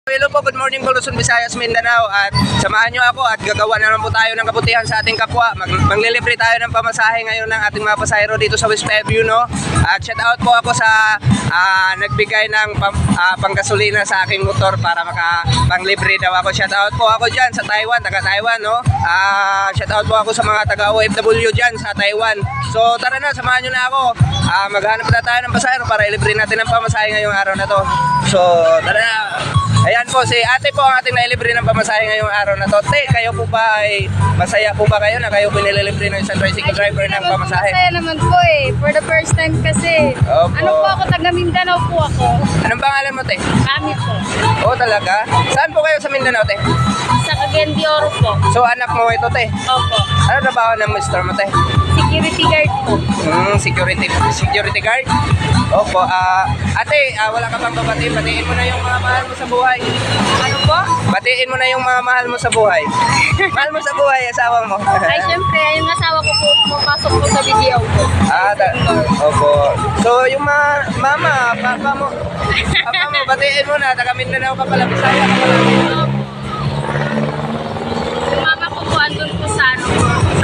Hello po, good morning po Luzon, Visayas, Mindanao at samahan nyo ako at gagawa na naman po tayo ng kabutihan sa ating kapwa. Manglilibre tayo ng pamasahe ngayon ng ating mga pasahero dito sa West Fairview, no? At shout out po ako sa nagbigay ng panggasolina sa aking motor para panglibre daw ako. Shout out po ako dyan sa Taiwan, taga Taiwan, no? Shout out po ako sa mga taga OFW dyan sa Taiwan. So tara na, samahan nyo na ako. Maghanap na tayo ng pasahero para ilibre natin ng pamasahe ngayong araw na to. So tara na. Ayan po, si ate po ang ating nailibre ng pamasahe ngayong araw na to. Te, kayo po ba ay masaya po ba kayo na kayo po nililibre ng isang tricycle driver ng pamasahe? Masaya naman po eh. For the first time kasi. Opo. Ano po ako, taga Mindanao po ako. Anong pangalan mo, te? Kami po. Oo, talaga? Saan po kayo sa Mindanao, te? Sa Cagayan de Oro po. So, anak mo ito, te? Opo. Ano trabaho ng mister mo, te? Security guard po. Security guard? Opo, ate, wala ka bang babatiin? Batiin mo na yung mga mahal mo sa buhay. Ano po? Batiin mo na yung mga mahal mo sa buhay. Mahal mo sa buhay, asawa mo. Ay, syempre, yung asawa ko po, pumapasok po sa video ko. Opo. So, yung mama, papa mo, batiin mo na, taga Mindanao ka pala, Bisaya ka pala. Yung mama ko po, andun po sa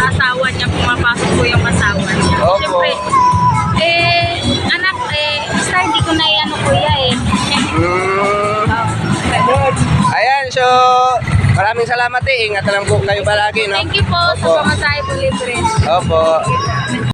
asawa niya, pumapasok po yung asawa niya. Opo. Syempre, anak, basta hindi ko na ano kuya eh. Ayan, so, maraming salamat eh. Ingat na lang po kayo palagi, no? Thank you po sa Opo. pamasahe po libre. Opo.